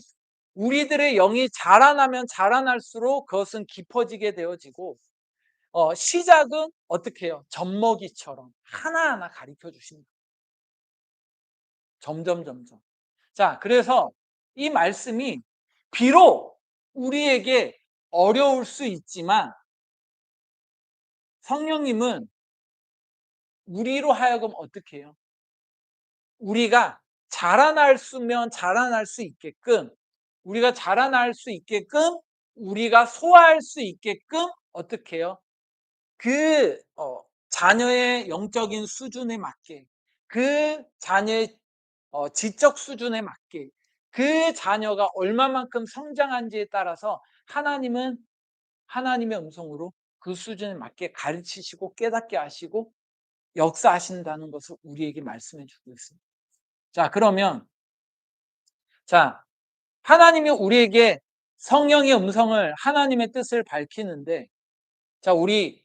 우리들의 영이 자라나면 자라날수록 그것은 깊어지게 되어지고, 시작은 어떻게 해요? 젖먹이처럼 하나하나 가르쳐 주십니다. 점점. 자, 그래서 이 말씀이 비록 우리에게 어려울 수 있지만 성령님은 우리로 하여금 어떻게 해요? 우리가 자라날 수 있게끔, 우리가 자라날 수 있게끔, 우리가 소화할 수 있게끔 어떻게 해요? 자녀의 영적인 수준에 맞게, 그 자녀의 지적 수준에 맞게, 그 자녀가 얼마만큼 성장한지에 따라서 하나님은 하나님의 음성으로 그 수준에 맞게 가르치시고 깨닫게 하시고 역사하신다는 것을 우리에게 말씀해 주고 있습니다. 자, 그러면 하나님이 우리에게 성령의 음성을, 하나님의 뜻을 밝히는데, 우리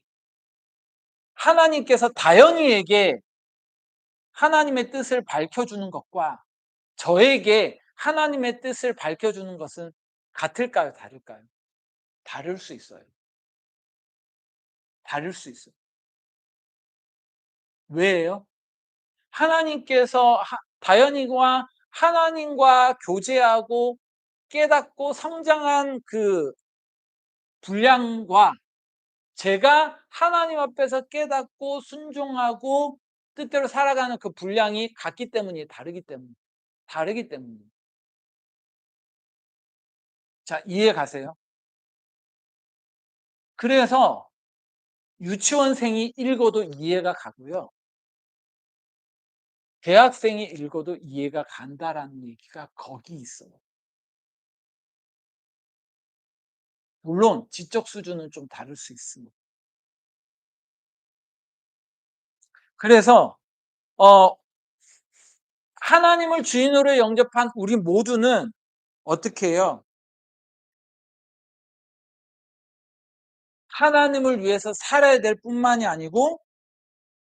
하나님께서 다현이에게 하나님의 뜻을 밝혀주는 것과 저에게 하나님의 뜻을 밝혀주는 것은 같을까요? 다를까요? 다를 수 있어요. 다를 수 있어요. 왜예요? 하나님께서 다현이와 하나님과 교제하고 깨닫고 성장한 그 분량과 제가 하나님 앞에서 깨닫고 순종하고 뜻대로 살아가는 그 분량이 같기 때문이 다르기 때문에. 자, 이해 가세요? 그래서 유치원생이 읽어도 이해가 가고요. 대학생이 읽어도 이해가 간다라는 얘기가 거기 있어요. 물론 지적 수준은 좀 다를 수 있습니다. 그래서 하나님을 주인으로 영접한 우리 모두는 어떻게 해요? 하나님을 위해서 살아야 될 뿐만이 아니고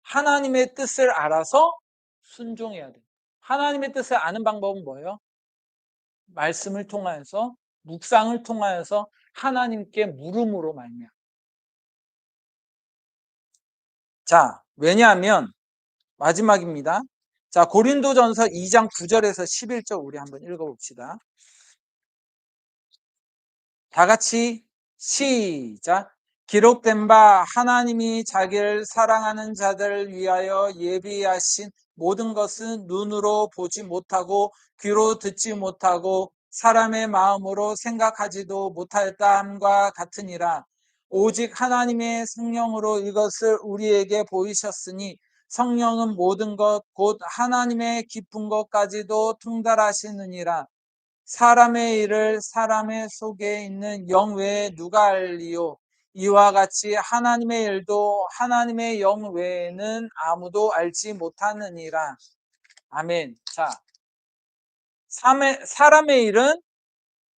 하나님의 뜻을 알아서 순종해야 돼요. 하나님의 뜻을 아는 방법은 뭐예요? 말씀을 통하여서, 묵상을 통하여서 하나님께 물음으로 말미암아. 자, 왜냐하면 마지막입니다. 자, 고린도전서 2장 9절에서 11절 우리 한번 읽어봅시다. 다 같이 시작. 기록된 바 하나님이 자기를 사랑하는 자들을 위하여 예비하신 모든 것은 눈으로 보지 못하고 귀로 듣지 못하고 사람의 마음으로 생각하지도 못하였다 함과 같으니라. 오직 하나님의 성령으로 이것을 우리에게 보이셨으니 성령은 모든 것 곧 하나님의 깊은 것까지도 통달하시느니라. 사람의 일을 사람의 속에 있는 영 외에 누가 알리요? 이와 같이 하나님의 일도 하나님의 영 외에는 아무도 알지 못하느니라. 아멘. 자, 사람의 일은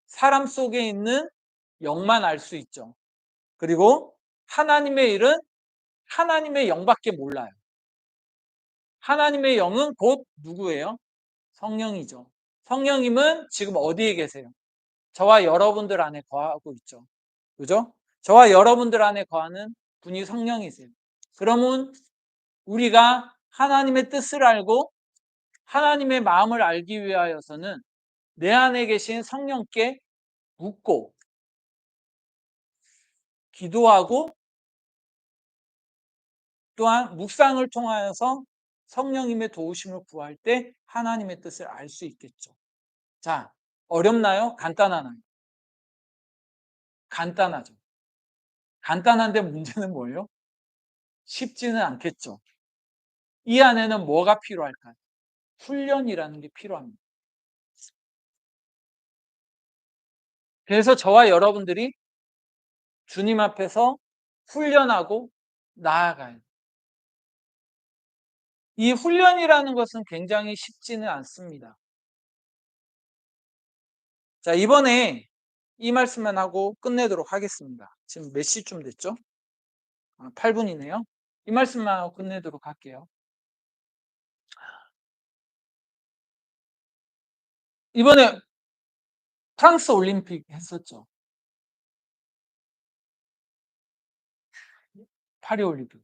사람 속에 있는 영만 알 수 있죠. 그리고 하나님의 일은 하나님의 영밖에 몰라요. 하나님의 영은 곧 누구예요? 성령이죠. 성령님은 지금 어디에 계세요? 저와 여러분들 안에 거하고 있죠. 그죠? 저와 여러분들 안에 거하는 분이 성령이세요. 그러면 우리가 하나님의 뜻을 알고 하나님의 마음을 알기 위하여서는 내 안에 계신 성령께 묻고 기도하고 또한 묵상을 통하여서 성령님의 도우심을 구할 때 하나님의 뜻을 알 수 있겠죠. 자, 어렵나요? 간단하나요? 간단하죠. 간단한데 문제는 뭐예요? 쉽지는 않겠죠. 이 안에는 뭐가 필요할까요? 훈련이라는 게 필요합니다. 그래서 저와 여러분들이 주님 앞에서 훈련하고 나아가요. 이 훈련이라는 것은 굉장히 쉽지는 않습니다. 자, 이번에 이 말씀만 하고 끝내도록 하겠습니다. 지금 몇 시쯤 됐죠? 8분이네요. 이 말씀만 하고 끝내도록 할게요. 이번에 프랑스 올림픽 했었죠. 파리 올림픽.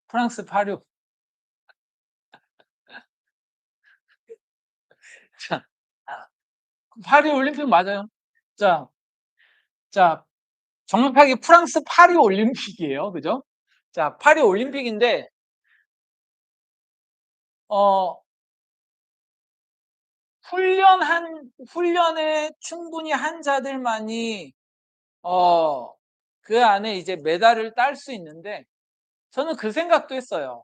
프랑스 파리. 자, 파리 올림픽 맞아요. 자, 자, 정확하게 프랑스 파리 올림픽이에요. 그죠? 자, 파리 올림픽인데, 어, 훈련에 충분히 한 자들만이, 그 안에 이제 메달을 딸 수 있는데, 저는 그 생각도 했어요.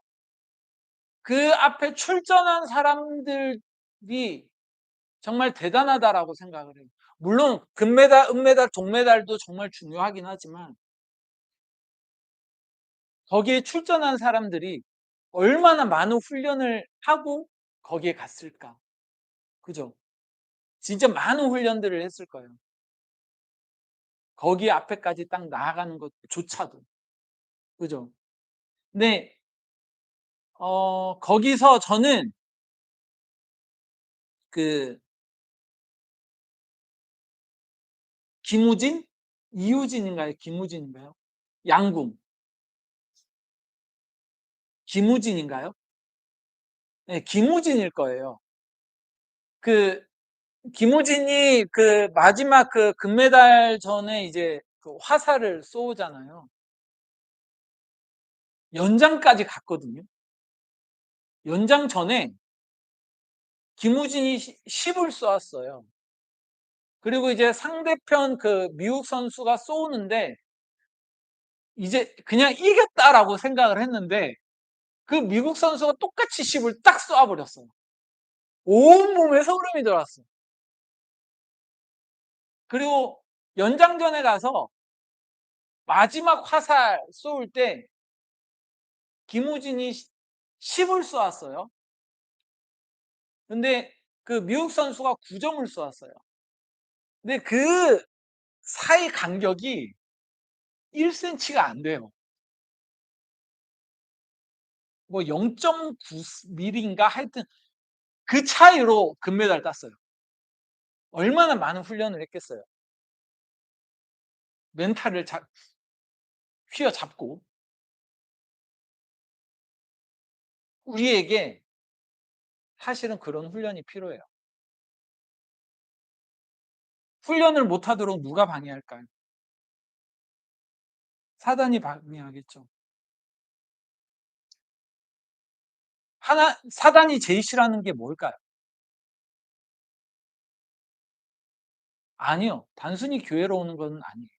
그 앞에 출전한 사람들이 정말 대단하다라고 생각을 해요. 물론, 금메달, 은메달, 동메달도 정말 중요하긴 하지만, 거기에 출전한 사람들이 얼마나 많은 훈련을 하고 거기에 갔을까. 그죠? 진짜 많은 훈련들을 했을 거예요. 거기 앞에까지 딱 나아가는 것조차도. 그죠? 근데, 거기서 저는 그, 김우진? 이우진인가요? 김우진인가요? 양궁. 김우진인가요? 네, 김우진일 거예요. 그, 김우진이 그 마지막 그 금메달 전에 이제 그 화살을 쏘잖아요. 연장까지 갔거든요. 연장 전에 김우진이 10을 쏘았어요. 그리고 이제 상대편 그 미국 선수가 쏘는데 이제 그냥 이겼다라고 생각을 했는데 그 미국 선수가 똑같이 10을 딱 쏘아버렸어요. 온몸에 소름이 들어왔어요. 그리고 연장전에 가서 마지막 화살 쏠 때 김우진이 10을 쏘았어요. 근데 그 미국 선수가 9점을 쏘았어요. 근데 그 사이 간격이 1cm가 안 돼요. 뭐 0.9mm인가 하여튼 그 차이로 금메달 땄어요. 얼마나 많은 훈련을 했겠어요. 멘탈을 휘어잡고 우리에게 사실은 그런 훈련이 필요해요. 훈련을 못하도록 누가 방해할까요? 사단이 방해하겠죠. 사단이 제일 싫어하는 게 뭘까요? 아니요. 단순히 교회로 오는 건 아니에요.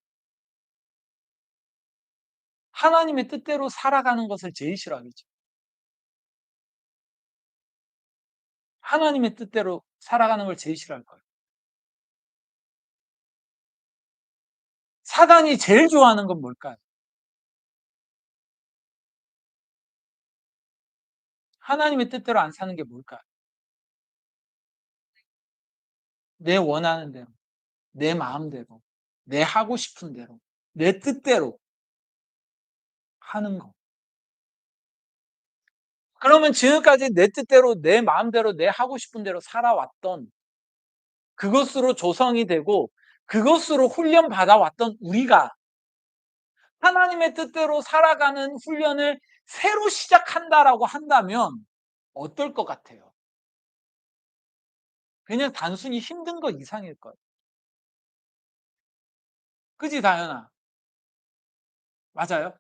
하나님의 뜻대로 살아가는 것을 제일 싫어하겠죠. 하나님의 뜻대로 살아가는 걸 제일 싫어할 거예요. 사단이 제일 좋아하는 건 뭘까요? 하나님의 뜻대로 안 사는 게 뭘까요? 내 원하는 대로, 내 마음대로, 내 하고 싶은 대로, 내 뜻대로 하는 거. 그러면 지금까지 내 뜻대로, 내 마음대로, 내 하고 싶은 대로 살아왔던, 그것으로 조성이 되고 그것으로 훈련 받아왔던 우리가 하나님의 뜻대로 살아가는 훈련을 새로 시작한다라고 한다면 어떨 것 같아요? 그냥 단순히 힘든 거 이상일 거예요. 그지, 다현아? 맞아요?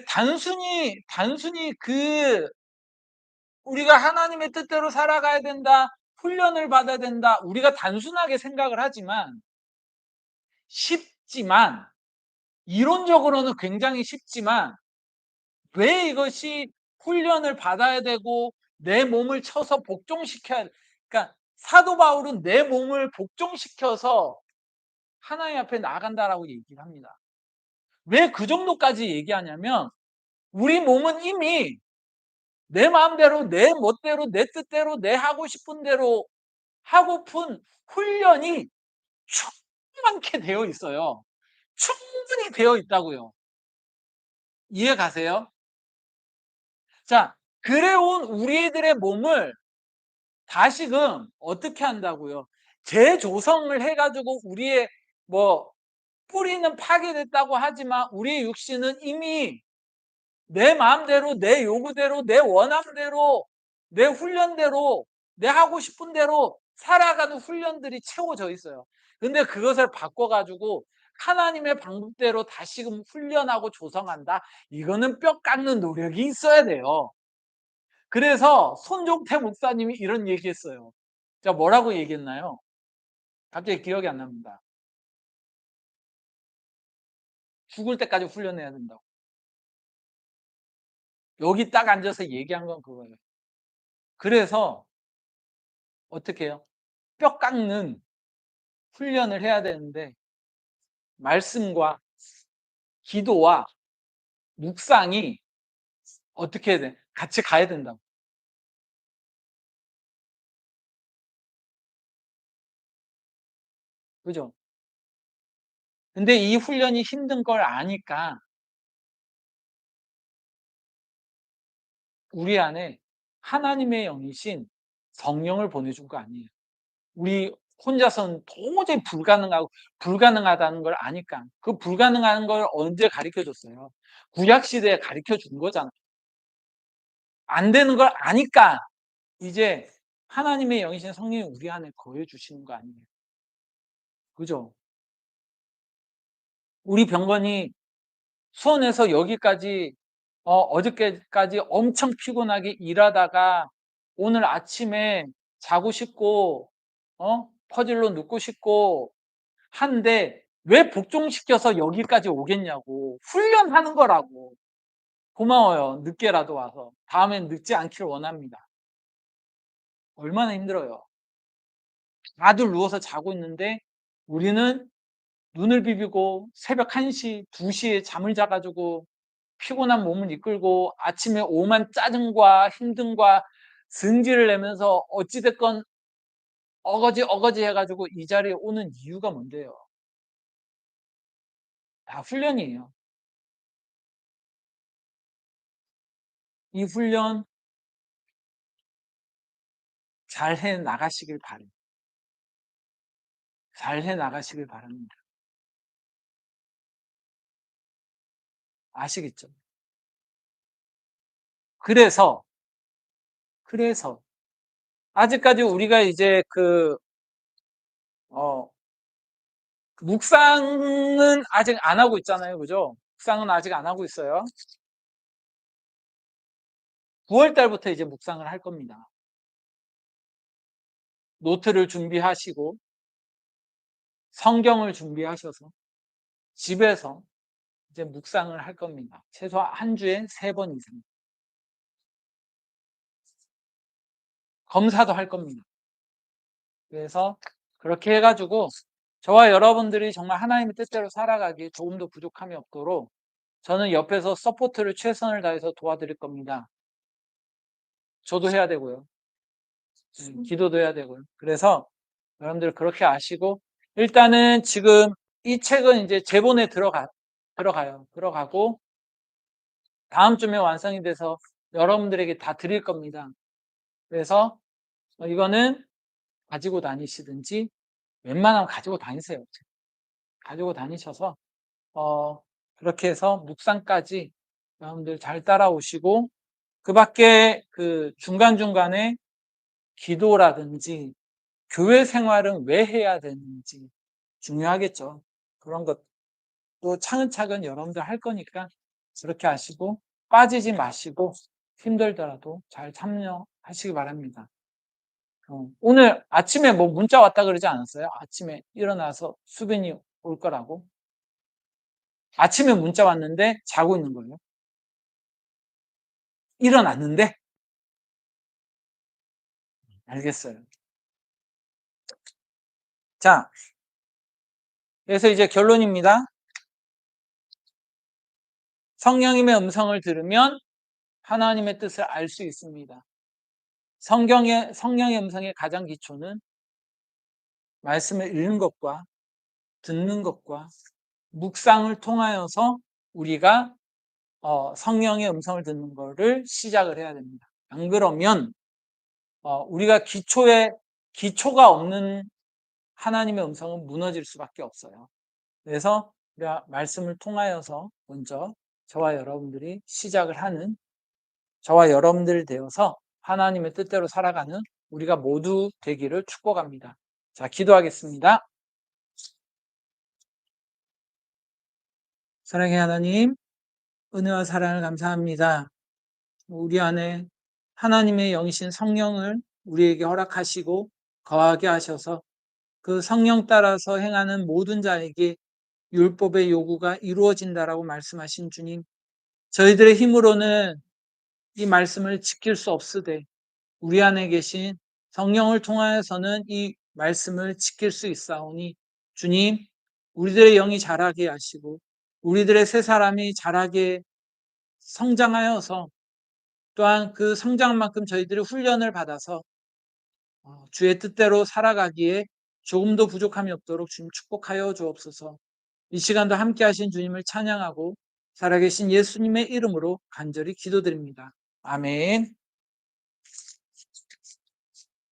단순히 우리가 하나님의 뜻대로 살아가야 된다, 훈련을 받아야 된다, 우리가 단순하게 생각을 하지만 쉽지만, 이론적으로는 굉장히 쉽지만, 왜 이것이 훈련을 받아야 되고 내 몸을 쳐서 복종시켜야, 그러니까 사도 바울은 내 몸을 복종시켜서 하나님 앞에 나아간다라고 얘기를 합니다. 왜 그 정도까지 얘기하냐면 우리 몸은 이미 내 마음대로, 내 멋대로, 내 뜻대로, 내 하고 싶은 대로 하고픈 훈련이 충분하게 되어 있어요. 충분히 되어 있다고요. 이해 가세요? 자, 그래온 우리들의 몸을 다시금 어떻게 한다고요? 재조성을 해가지고 우리의 뭐 뿌리는 파괴됐다고 하지만 우리의 육신은 이미 내 마음대로, 내 요구대로, 내 원함대로, 내 훈련대로, 내 하고 싶은 대로 살아가는 훈련들이 채워져 있어요. 근데 그것을 바꿔가지고 하나님의 방법대로 다시금 훈련하고 조성한다? 이거는 뼈 깎는 노력이 있어야 돼요. 그래서 손종태 목사님이 이런 얘기했어요. 자, 뭐라고 얘기했나요? 갑자기 기억이 안 납니다. 죽을 때까지 훈련해야 된다고. 여기 딱 앉아서 얘기한 건 그거예요. 그래서 어떻게 해요? 뼈 깎는 훈련을 해야 되는데 말씀과 기도와 묵상이 어떻게 해야 돼? 같이 가야 된다고. 그죠? 근데 이 훈련이 힘든 걸 아니까 우리 안에 하나님의 영이신 성령을 보내준 거 아니에요. 우리 혼자서는 도저히 불가능하다는 걸 아니까. 그 불가능한 걸 언제 가르쳐 줬어요? 구약 시대에 가르쳐 준 거잖아. 안 되는 걸 아니까 이제 하나님의 영이신 성령이 우리 안에 거해 주시는 거 아니에요. 그죠? 우리 병건이 수원에서 여기까지 어저께까지 엄청 피곤하게 일하다가 오늘 아침에 자고 싶고 퍼질로 눕고 싶고 한데 왜 복종시켜서 여기까지 오겠냐고. 훈련하는 거라고. 고마워요. 늦게라도 와서. 다음엔 늦지 않기를 원합니다. 얼마나 힘들어요. 다들 누워서 자고 있는데 우리는 눈을 비비고 새벽 1시, 2시에 잠을 자가지고 피곤한 몸을 이끌고 아침에 오만 짜증과 힘듦과 승질을 내면서 어찌됐건 어거지 해가지고 이 자리에 오는 이유가 뭔데요? 다 훈련이에요. 이 훈련 잘 해 나가시길 바랍니다. 잘 해 나가시길 바랍니다. 아시겠죠? 그래서 아직까지 우리가 이제 어, 묵상은 아직 안 하고 있잖아요. 그죠? 묵상은 아직 안 하고 있어요. 9월 달부터 이제 묵상을 할 겁니다. 노트를 준비하시고 성경을 준비하셔서 집에서 이제 묵상을 할 겁니다. 최소한 한 주에 3번 이상. 검사도 할 겁니다. 그래서 그렇게 해가지고 저와 여러분들이 정말 하나님의 뜻대로 살아가기 조금도 부족함이 없도록 저는 옆에서 서포트를 최선을 다해서 도와드릴 겁니다. 저도 해야 되고요. 기도도 해야 되고요. 그래서 여러분들 그렇게 아시고 일단은 지금 이 책은 이제 제본에 들어가요. 들어가고 다음 주면 완성이 돼서 여러분들에게 다 드릴 겁니다. 그래서 이거는 가지고 다니시든지 웬만하면 가지고 다니세요. 가지고 다니셔서 그렇게 해서 묵상까지 여러분들 잘 따라오시고 그 밖에 그 중간중간에 기도라든지 교회 생활은 왜 해야 되는지 중요하겠죠. 그런 것도 차근차근 여러분들 할 거니까 그렇게 하시고 빠지지 마시고 힘들더라도 잘 참여하시기 바랍니다. 오늘 아침에 뭐 문자 왔다 그러지 않았어요? 아침에 일어나서 수빈이 올 거라고? 아침에 문자 왔는데 자고 있는 거예요. 일어났는데? 알겠어요. 자, 그래서 이제 결론입니다. 성령님의 음성을 들으면 하나님의 뜻을 알 수 있습니다. 성령의 음성의 가장 기초는 말씀을 읽는 것과 듣는 것과 묵상을 통하여서 우리가 성령의 음성을 듣는 것을 시작을 해야 됩니다. 안 그러면 우리가 기초가 없는 하나님의 음성은 무너질 수밖에 없어요. 그래서 우리가 말씀을 통하여서 먼저 저와 여러분들이 시작을 하는 저와 여러분들이 되어서 하나님의 뜻대로 살아가는 우리가 모두 되기를 축복합니다. 자, 기도하겠습니다. 사랑의 하나님, 은혜와 사랑을 감사합니다. 우리 안에 하나님의 영이신 성령을 우리에게 허락하시고 거하게 하셔서 그 성령 따라서 행하는 모든 자에게 율법의 요구가 이루어진다라고 말씀하신 주님, 저희들의 힘으로는 이 말씀을 지킬 수 없으되 우리 안에 계신 성령을 통하여서는 이 말씀을 지킬 수 있사오니 주님, 우리들의 영이 자라게 하시고 우리들의 새 사람이 자라게 성장하여서 또한 그 성장만큼 저희들이 훈련을 받아서 주의 뜻대로 살아가기에 조금도 부족함이 없도록 주님 축복하여 주옵소서. 이 시간도 함께 하신 주님을 찬양하고 살아계신 예수님의 이름으로 간절히 기도드립니다. 아멘.